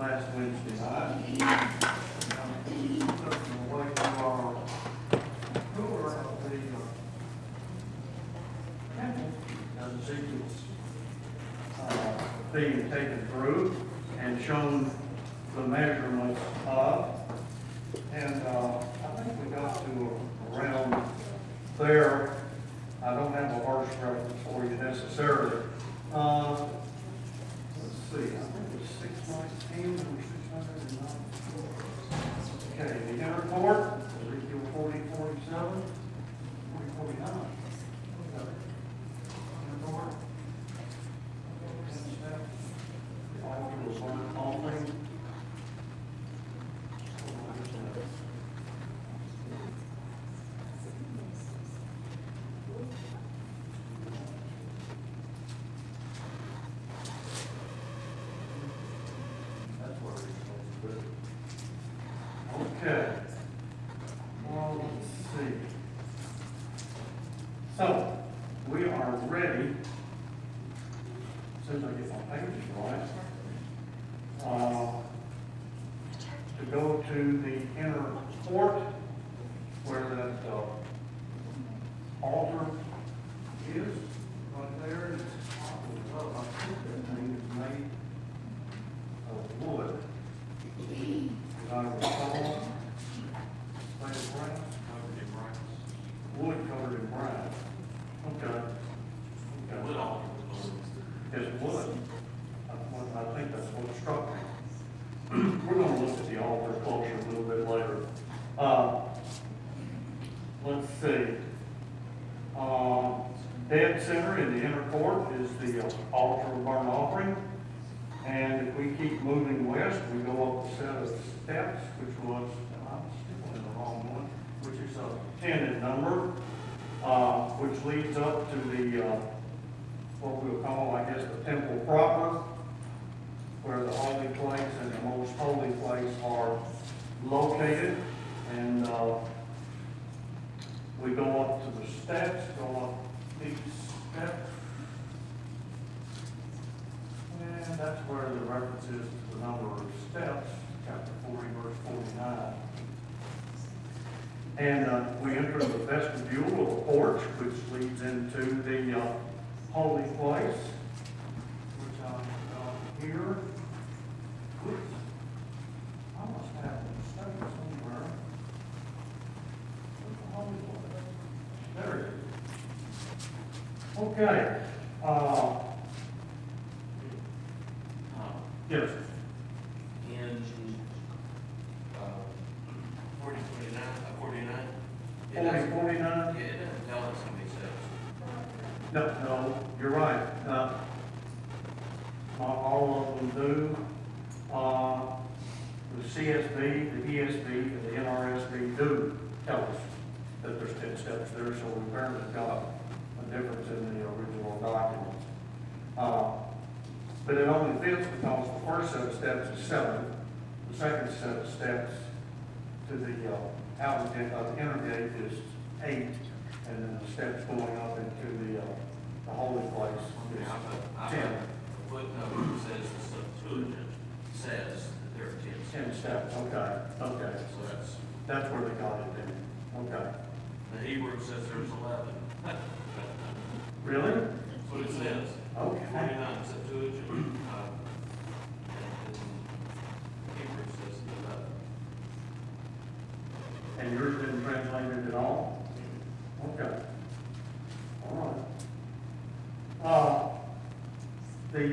last Wednesday night. Away from our tour of the temple, as Ezekiel's being taken through and shown the measurements of. And I think we got to around there. I don't have a verse reference for you necessarily. Let's see, I think it's 619 or 609. Okay, the inner court, Ezekiel 40, 47, 40, 49. Okay. Inner court. The altar was burnt offering. Okay. Well, let's see. So, we are ready, as soon as I get my pages right, to go to the inner court where that altar is, right there. It's, well, I think that thing is made of wood. As I recall, made of brass? Covered in brass. Wood covered in brass. Okay. Wood altar. It's wood. I think that's what struck me. We're going to look at the altar closer a little bit later. Let's see. Dead center in the inner court is the altar of burnt offering. And if we keep moving west, we go up a set of steps, which was, I'm still in the wrong one, which is 10 in number, which leads up to the, what we'll call, I guess, the temple proper, where the holy place and the most holy place are located. And we go up to the steps, go up these steps. And that's where the reference is to the number of steps, chapter 40, verse 49. And we enter the vestibule of the porch, which leads into the holy place, which I'm here. Oops. I must have a mistake somewhere. Where's the holy place? There it is. Okay. Yes. In 49? 49? Yeah, it doesn't tell us how many steps. No, you're right. Not all of them do. The CSB, the ESB, and the NRSB do tell us that there's 10 steps there, so we apparently got a difference in the original documents. But it only fits because the first set of steps is 7, the second set of steps to the outer gate, the inner gate is 8, and then the steps going up into the holy place is 10. The footnote says the Septuagint says that there are 10 10 steps. steps, okay. So That's where they got it then, okay. the Hebrew says there's 11. Really? That's what it says. Okay. 49 Septuagint. And Hebrew says 11. And yours didn't translate it at all? Okay. All right. Let me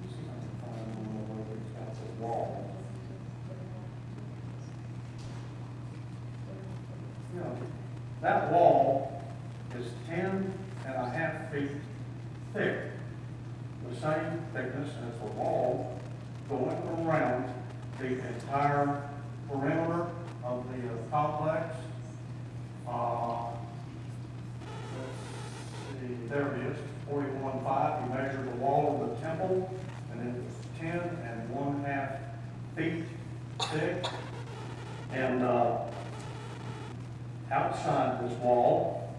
see if I can find one where it's got the wall. Yeah, that wall is 10.5 feet thick. The same thickness as the wall going around the entire perimeter of the complex. Let's see, there it is, 41.5. You measure the wall of the temple, and it was 10.5 feet thick. And outside this wall,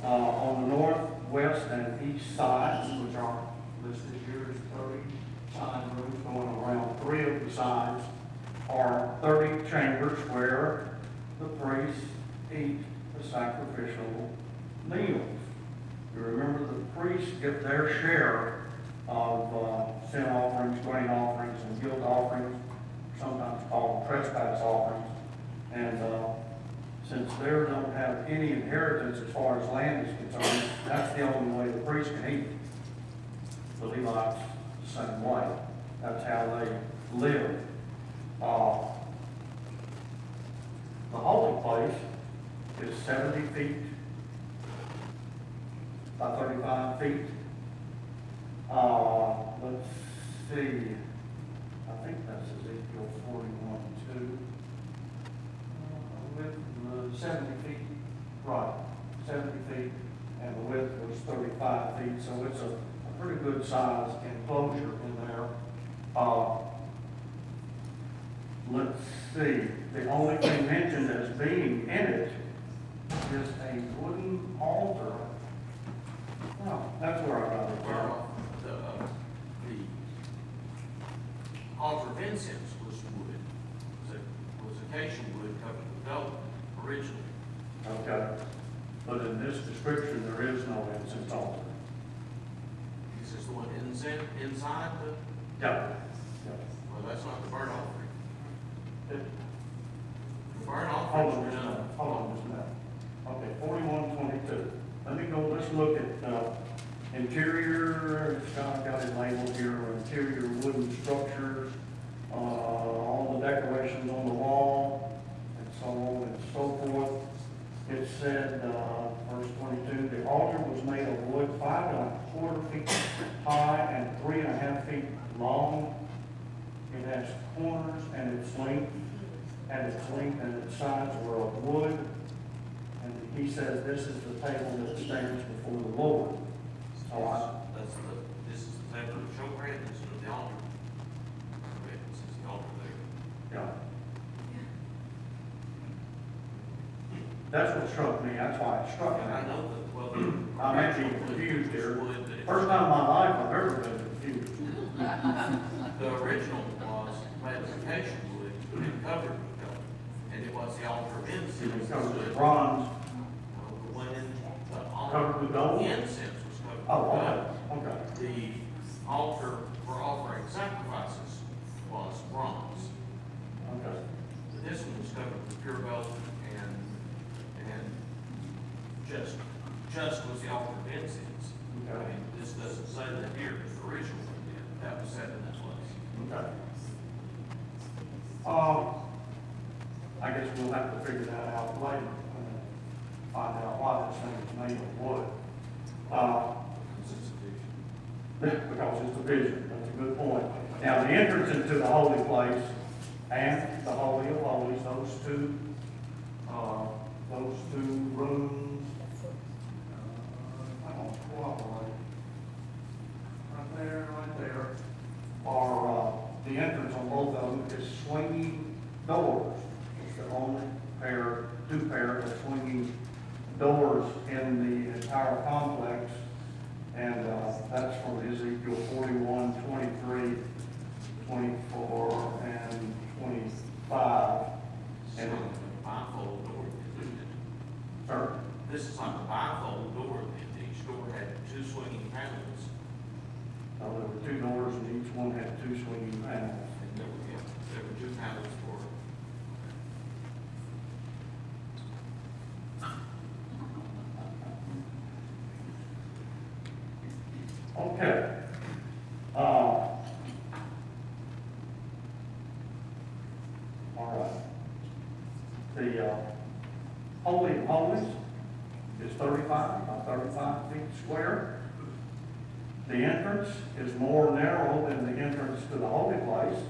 on the north, west, and east sides, which are listed here as 30 sides sides, are 30 chambers where the priests eat the sacrificial meals. You remember the priests get their share of sin offerings, grain offerings, and guilt offerings, sometimes called trespass offerings. And since they don't have any inheritance as far as land is concerned, that's the only way the priest can eat. The Levites, the same way. That's how they live. The holy place is 70 feet by 35 feet. Let's see. I think that's Ezekiel 41:2. With 70 feet, right, 70 feet, and the width was 35 feet, so it's a pretty good size enclosure in there. Let's see, the only thing mentioned as being in it is a wooden altar. No, that's where I got it from. Well, the altar of incense was wood, was acacia wood covered with velvet originally. Okay, but in this description, there is no incense altar. This is the one inside the, Yeah. well, that's not the burnt offering. Yeah. The burnt Hold offering on was just a done. minute, hold on just a minute. Okay, 4122. Let me go, let's look at interior, it's got it labeled here, interior wooden structures, all the decorations on the wall, and so on and so forth. It said, verse 22, the altar was made of wood 5¼ feet high and 3½ feet long. It has corners and its length and its sides were of wood. And he says this is the table that stands before the Lord. So This is the table of showbread, this is the altar. Okay, this is the altar there. yeah. That's what struck me, that's why it struck And I me. know that, well, I may be confused here. First time in my life I've ever been confused. the original was made of acacia wood and covered with velvet, and it was the altar of incense. It covered with bronze, The one in the altar. covered with gold. The incense was covered with Oh, gold. okay. The altar for offering sacrifices was bronze. Okay. But this one was covered with pure velvet and just was the altar of incense. I Okay. mean, this doesn't say that here, because the original one did, that was set in that place. Okay. I guess we'll have to figure that out later, and find out why this thing is made of wood. Because it's a vision, that's a good point. Now, the entrance into the holy place and the Holy of Holies, those two rooms, I don't cooperate. Right there, are, the entrance on both of them is swinging doors. It's the only two pairs of swinging doors in the entire complex. And that's from Ezekiel 41, 23, 24, and 25. And And, a bifold door, isn't it? sir, This is like a bifold door, and each door had two swinging panels. there were two doors and each one had two swinging panels. And there were two panels for Okay. All right. The Holy of Holies is 35 by 35 feet square. The entrance is more narrow than the entrance to the holy place,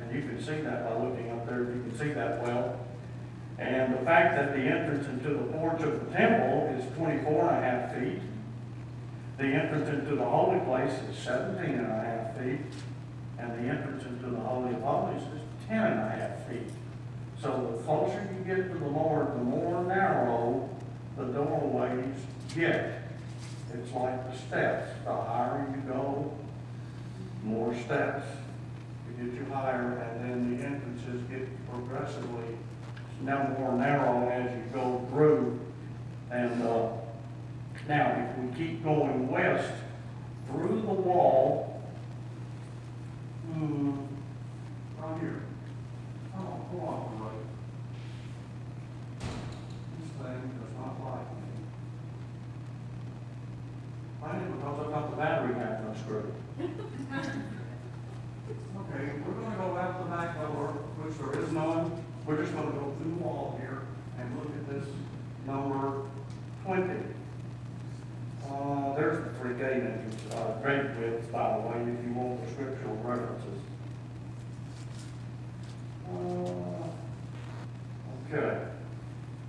and you can see that by looking up there. You can see that well. And the fact that the entrance into the porch of the temple is 24½ feet. The entrance into the holy place is 17½ feet, and the entrance into the Holy of Holies is 10½ feet. So the closer you get to the Lord, the more narrow the doorways get. It's like the steps. The higher you go, more steps. get you higher, and then the entrances get progressively now more narrow as you go through. And now, if we keep going west through the wall, right here. Oh, come on, Lloyd. This thing does not like me. Mainly because I've got the battery back unscrewed. Okay, we're gonna go out the back door, which there is none. We're just gonna go through the wall here and look at this number 20. There's the three gate entrances, gate widths, by the way, if you want the scriptural references. Okay.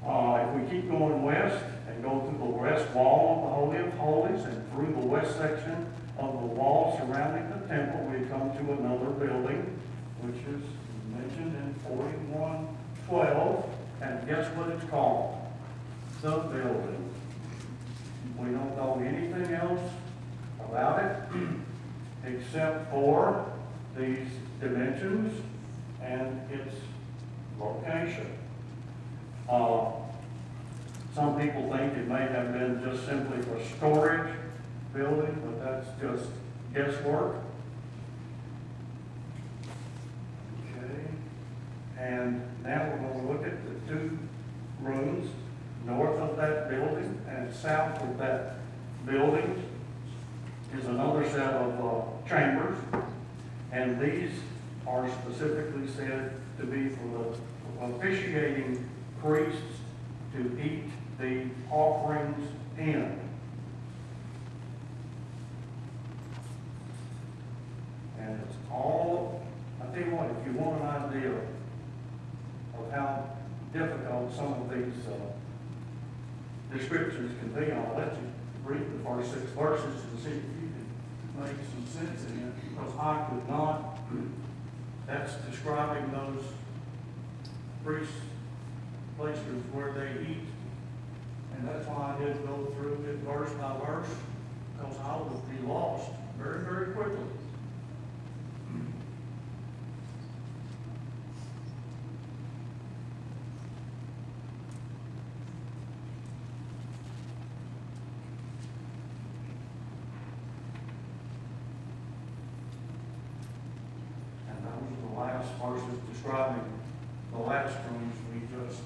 If we keep going west and go through the west wall of the Holy of Holies and through the west section of the wall surrounding the temple, we come to another building, which is mentioned in 41:12, and guess what it's called? The building. We don't know anything else about it except for these dimensions and its location. Some people think it may have been just simply for storage building, but that's just guesswork. Okay. And now we're going to look at the two rooms north of that building and south of that building is another set of chambers. And these are specifically said to be for the officiating priests to eat the offerings in. And it's all, I tell you what, if you want an idea of how difficult some of these descriptions can be, I'll let you read the first 6 verses and see if you can make some sense in it, because I could not. That's describing those priests' places where they eat. And that's why I did go through it verse by verse, because I would be lost very, very quickly. Verses describing the last rooms we just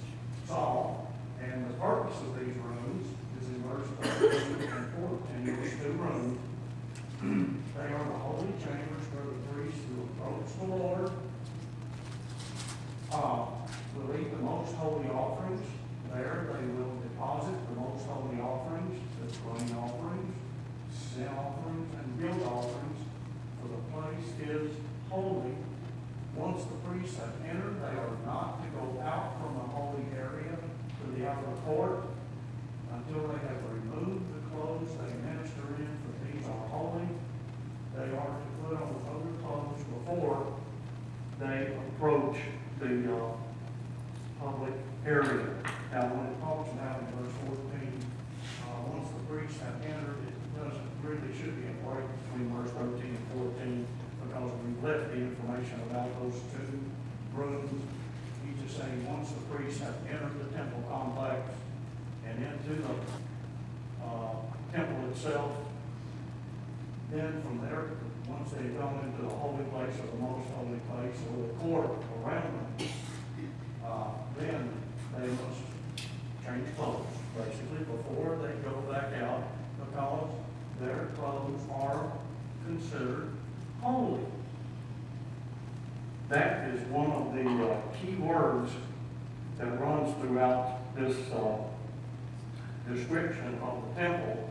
saw. And the purpose of these rooms is in verse 13 and 14, these 2 rooms. They are the holy chambers where the priests will approach the Lord, will eat the most holy offerings. There they will deposit the most holy offerings, the grain offerings, sin offerings, and guilt offerings, for the place is holy. Once the priests have entered, they are not to go out from the holy area to the outer court until they have removed the clothes they minister in, for these are holy. They are to put on other clothes before they approach the public area. Now, when it talks about in verse 14, once the priests have entered, it doesn't really should be a break between verse 13 and 14. Because we left the information about those 2 rooms. He's just saying once the priests have entered the temple complex and into the temple itself, then from there, once they've gone into the holy place or the most holy place or the court around them, then they must change clothes, basically, before they go back out, because their clothes are considered holy. That is one of the key words that runs throughout this description of the temple.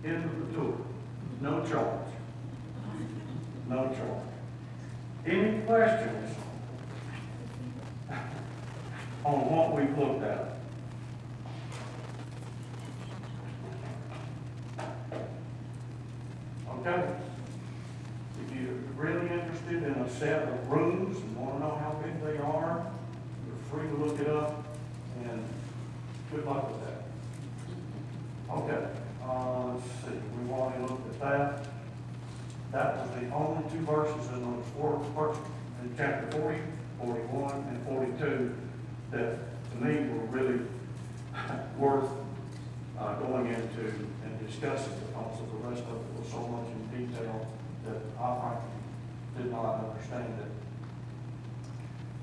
End of the tour. No charge. No charge. Any questions on what we've looked at? Okay. If you're really interested in a set of rooms and want to know how big they are, you're free to look it up, and good luck with that. Okay. Let's see. We've already looked at that. that was the only two verses in those four verses, in chapter 40, 41, and 42, that to me were really worth going into and discussing, because of the rest of it was so much in detail that I frankly did not understand it.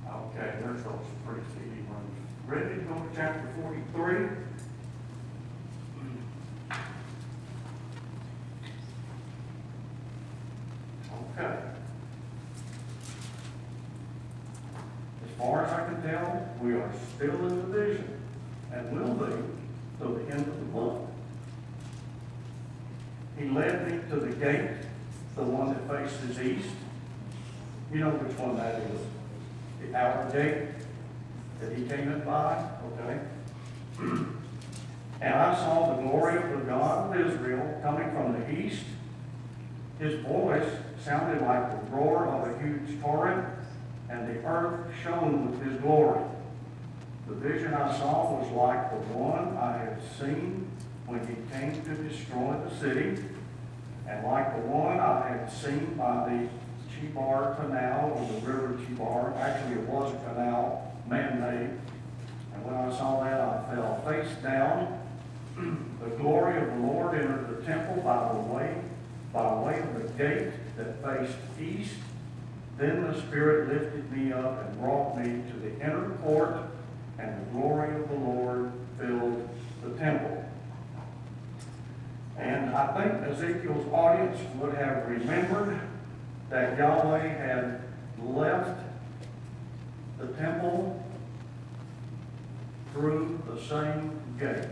Okay, there's those pretty easy ones. Ready to go to chapter 43? Okay. As far as I can tell, we are still in the vision and will be till the end of the book. He led me to the gate, the one that faces east. You know which one that is. The outer gate that he came in by, okay? And I saw the glory of the God of Israel coming from the east. His voice sounded like the roar of a huge torrent, and the earth shone with his glory. The vision I saw was like the one I had seen when he came to destroy the city, and like the one I had seen by the Chebar Canal, or the river Chebar. Actually, it was a canal, man-made. And when I saw that, I fell face down. The glory of the Lord entered the temple by way of the gate that faced east. Then the Spirit lifted me up and brought me to the inner court, and the glory of the Lord filled the temple. And I think Ezekiel's audience would have remembered that Yahweh had left the temple through the same gate.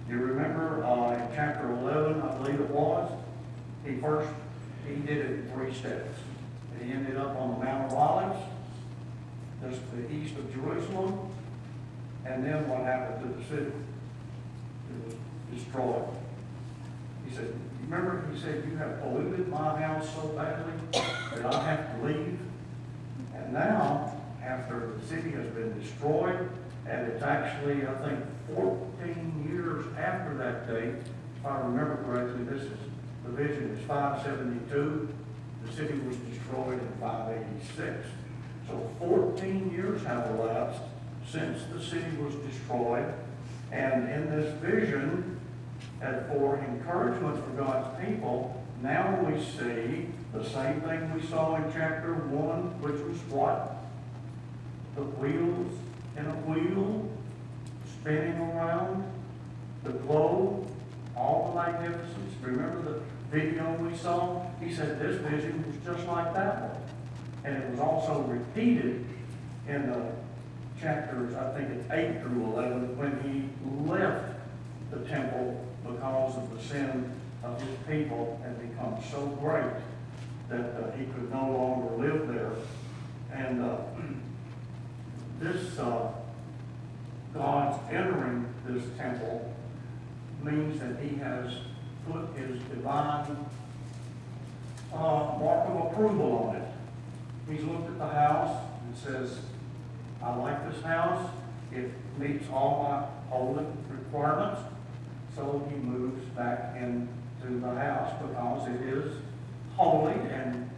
You remember in chapter 11, I believe it was, he did it in 3 steps. He ended up on the Mount of Olives, just to the east of Jerusalem, and then what happened to the city? It was destroyed. He said, remember, he said, you have polluted my house so badly that I have to leave. And now, after the city has been destroyed, and it's actually, I think, 14 years after that date, if I remember correctly, the vision is 572. The city was destroyed in 586. So 14 years have elapsed since the city was destroyed. And in this vision, and for encouragement for God's people, now we see the same thing we saw in chapter 1, which was what? The wheels in a wheel spinning around, the globe, all the magnificence. Remember the video we saw? He said this vision was just like that one. And it was also repeated in the chapters, I think it's 8 through 11, when he left the temple because of the sin of his people had become so great that he could no longer live there. And this God's entering this temple means that he has put his divine mark of approval on it. He's looked at the house and says, I like this house. It meets all my holy requirements. So he moves back into the house because it is holy, and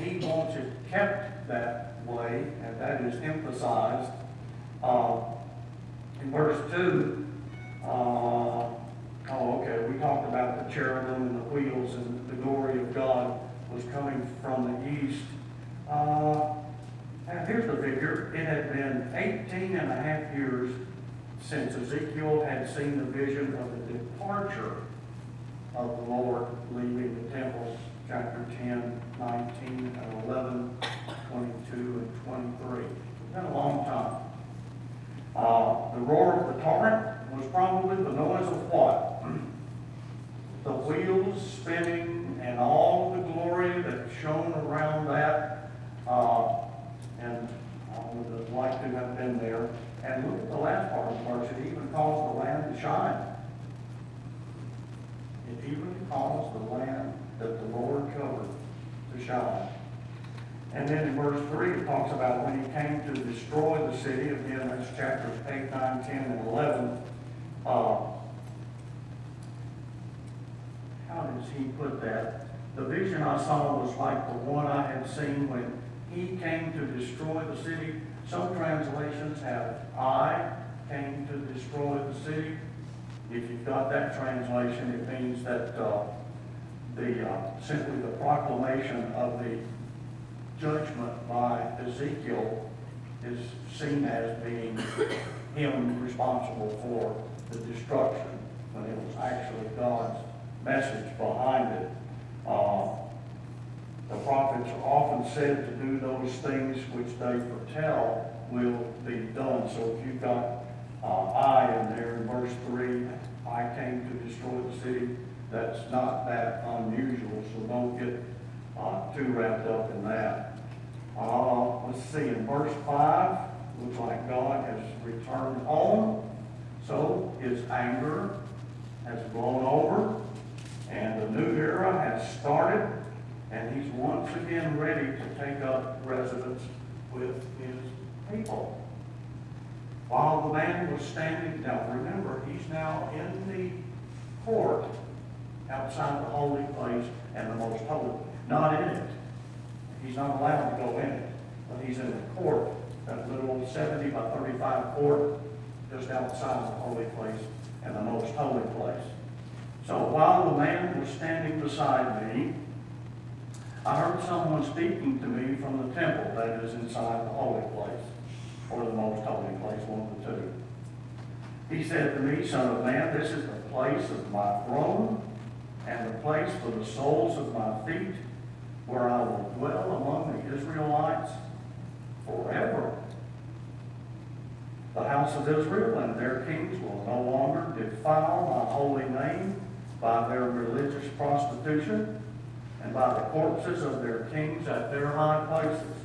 he wants it kept that way, and that is emphasized in verse 2. We talked about the cherubim and the wheels, and the glory of God was coming from the east. And here's the figure. It had been 18 and a half years since Ezekiel had seen the vision of the departure of the Lord leaving the temple, chapter 10, 19, and 11, 22, and 23. It's been a long time. The roar of the torrent was probably the noise of what? The wheels spinning and all the glory that shone around that. And I would have liked to have been there. And look at the last part of the verse. It even calls the land to shine. It even calls the land that the Lord covered to shine. And then in verse 3, it talks about when he came to destroy the city. Again, that's chapters 8, 9, 10, and 11. How does he put that? the vision I saw was like the one I had seen when he came to destroy the city. Some translations have I came to destroy the city. If you've got that translation, it means that simply the proclamation of the judgment by Ezekiel is seen as being him responsible for the destruction, when it was actually God's message behind it. The prophets are often said to do those things which they foretell will be done. So if you've got I in there in verse 3, I came to destroy the city, that's not that unusual, so don't get too wrapped up in that. Let's see, in verse 5, looks like God has returned home, so his anger has blown over, and a new era has started, and he's once again ready to take up residence with his people. While the man was standing, now remember, he's now in the court outside the holy place and the most holy, not in it. He's not allowed to go in it, but he's in the court, that little 70 by 35 court just outside the holy place and the most holy place. So while the man was standing beside me, I heard someone speaking to me from the temple that is inside the holy place, or the most holy place, one of the two. He said to me, Son of man, this is the place of my throne and the place for the soles of my feet, where I will dwell among the Israelites forever. The house of Israel and their kings will no longer defile my holy name by their religious prostitution and by the corpses of their kings at their high places.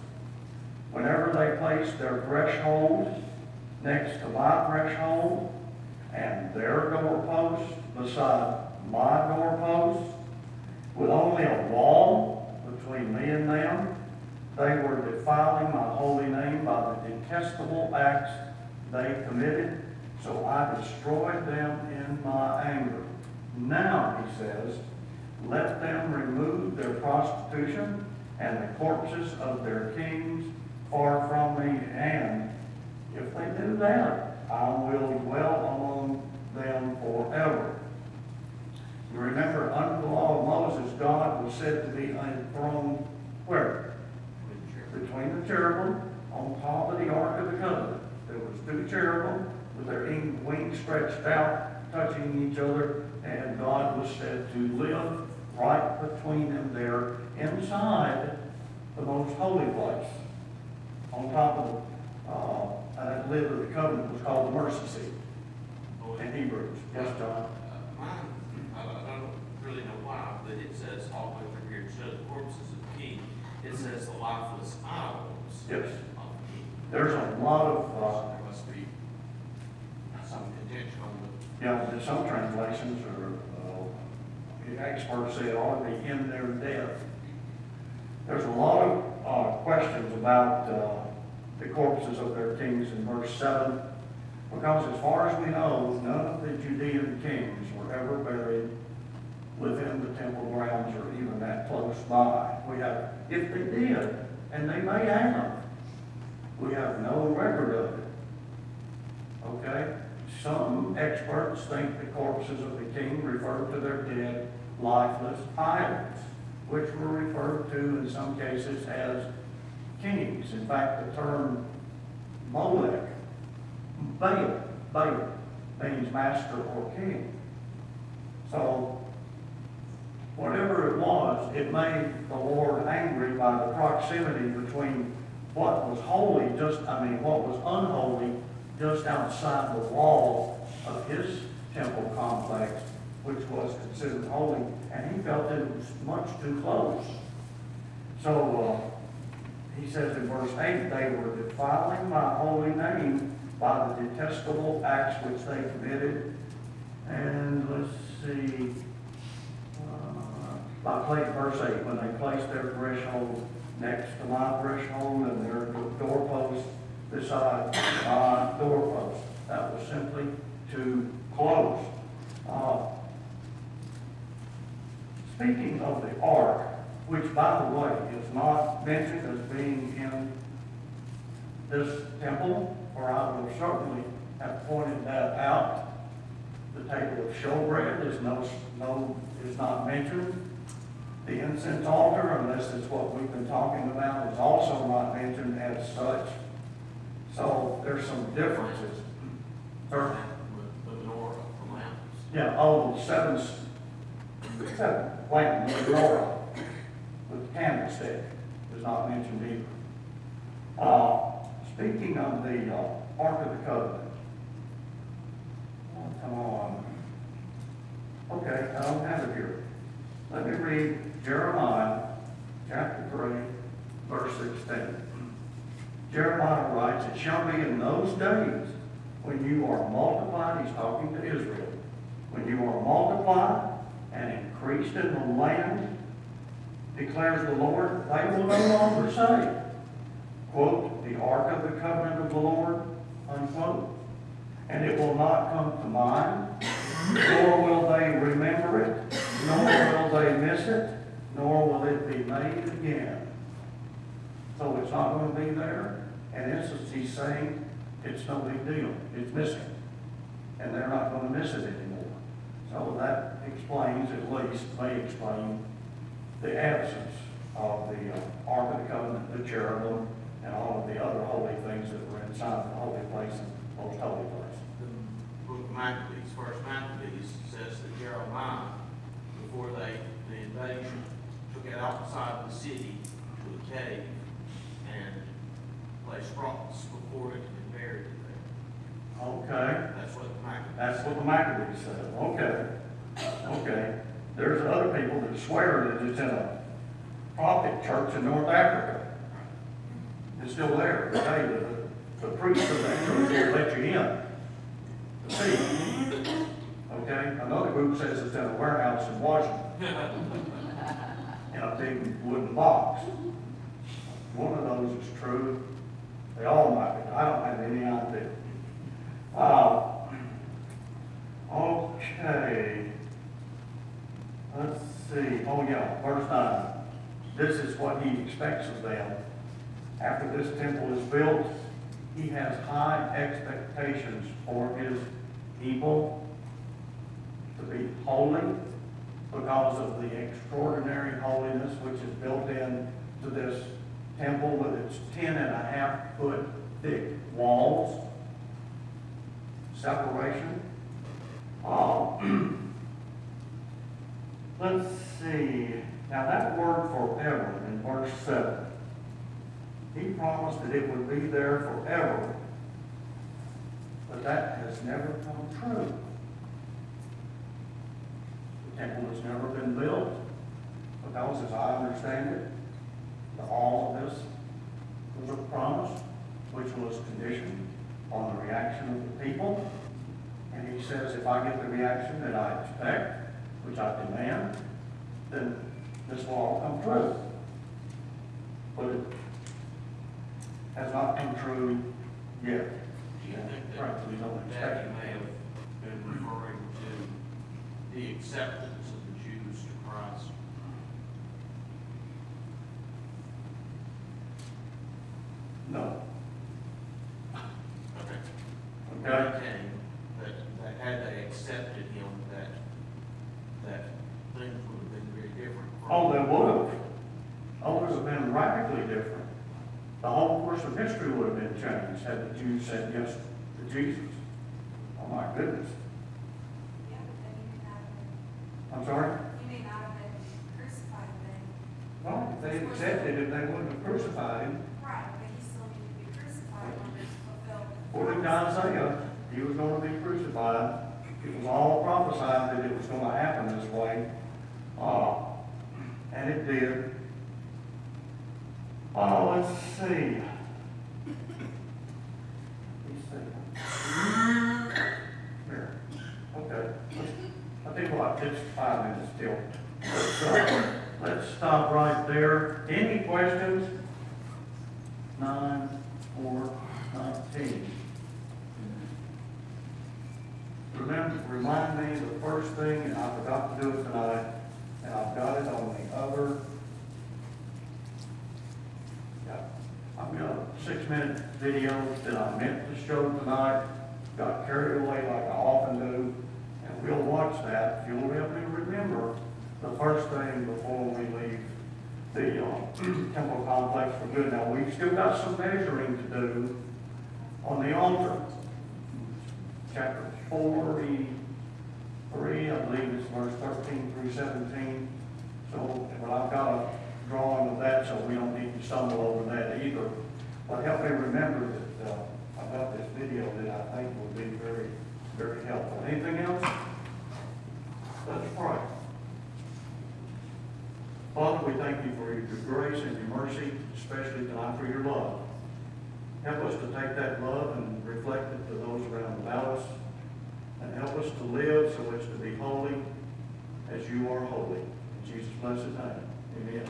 Whenever they place their threshold next to my threshold and their doorpost beside my doorpost, with only a wall between me and them, they were defiling my holy name by the detestable acts they committed, so I destroyed them in my anger. Now, he says, let them remove their prostitution and the corpses of their kings far from me, and if they do that, I will dwell among them forever. You remember, under the law of Moses, God was said to be enthroned where? Between the cherubim on top of the Ark of the Covenant. There was two cherubim with their wings stretched out, touching each other, and God was said to live right between them there inside the most holy place. On top of that lid of the covenant was called the mercy seat in Hebrews. Yes, John? Mine, I don't really know why, but it says all the way through here, it shows the corpses of the king. It says the lifeless idols Yes. of the king. There's a lot of, There must be some contention on the. yeah, some translations are, the experts say it ought to be in their death. There's a lot of questions about the corpses of their kings in verse 7, because as far as we know, none of the Judean kings were ever buried within the temple grounds or even that close by. We have, if they did, and they may have, we have no record of it. Okay? Some experts think the corpses of the king refer to their dead, lifeless idols, which were referred to in some cases as kings. In fact, the term Molech, Baal means master or king. So, whatever it was, it made the Lord angry by the proximity between what was holy, what was unholy, just outside the wall of his temple complex, which was considered holy, and he felt that it was much too close. So, he says in verse 8, they were defiling my holy name by the detestable acts which they committed. And let's see, verse 8, when they placed their threshold next to my threshold and their doorpost beside my doorpost. That was simply too close. speaking of the ark, which by the way is not mentioned as being in this temple, or I would certainly have pointed that out. The table of showbread is not mentioned. The incense altar, unless it's what we've been talking about, is also not mentioned as such. So there's some differences. Sir? The menorah, the lamps. Yeah, oh, seven lamp, the menorah with the candlestick is not mentioned either. Speaking of the Ark of the Covenant. Oh, come on. Okay, I don't have it here. Let me read Jeremiah chapter 3, verse 16. Jeremiah writes, "It shall be in those days when you are multiplied," he's talking to Israel, "when you are multiplied and increased in the land, declares the Lord, they will no longer say, quote, the ark of the covenant of the Lord, unquote. And it will not come to mind, nor will they remember it, nor will they miss it, nor will it be made again." So it's not going to be there. In essence, he's saying it's no big deal. It's missing. And they're not going to miss it anymore. So that explains, at least, may explain the absence of the Ark of the Covenant, the cherubim, and all of the other holy things that were inside the holy place and most holy place. The book of Maccabees, first Maccabees, says that Jeremiah, before the invasion, took it outside the city to a cave and placed rocks before it and buried it there. Okay. That's what the Maccabees. That's what the Maccabees said. Okay. Okay. There's other people that swear that it's in a Coptic church in North Africa. It's still there. Today, the priest of that church will let you in to see. Okay? Another group says it's in a warehouse in Washington. In a big wooden box. One of those is true. They all might be. I don't have any idea. Okay. Let's see. Oh yeah, verse 9. This is what he expects of them. After this temple is built, he has high expectations for his people to be holy because of the extraordinary holiness which is built in to this temple with its 10.5-foot thick walls, separation. Let's see. Now that word forever in verse 7, he promised that it would be there forever, but that has never come true. The temple has never been built because, as I understand it, all of this was a promise which was conditioned on the reaction of the people. And he says, if I get the reaction that I expect, which I demand, then this will all come true. But it has not come true yet. Do you think Right, we don't that expect you it. may have been referring to the acceptance of the Jews to Christ? No. Okay. Okay. Maintain that had they accepted him, that things would have been very different. Oh, they would have. Oh, it would have been radically different. The whole course of history would have been changed had the Jews said yes to Jesus. Oh my goodness. Yeah, but then you may not have I'm sorry? been, you may not have been crucified then. Well, if they had accepted it, they wouldn't have crucified him. Right, but he still needed to be crucified when it's fulfilled. According to Isaiah, he was going to be crucified. It was all prophesied that it was going to happen this way. And it did. Let's see. Here. Okay. I think what, it's 5 minutes still. Let's stop right there. Any questions? 9, 4, 19. Remind me the first thing, and I forgot to do it tonight, and I've got video that I meant to show tonight, got carried away like I often do, and we'll watch that. If you'll help me remember the first thing before we leave the temple complex for good. Now, we've still got some measuring to do on the altar. Chapter 43, I believe it's verse 13 through 17. So, but I've got a drawing of that, so we don't need to stumble over that either. But help me remember that about this video that I think will be very, very helpful. Anything else? Let's pray. Father, we thank you for your grace and your mercy, especially tonight for your love. Help us to take that love and reflect it to those around about us, and help us to live so as to be holy as you are holy. In Jesus' blessed name, amen.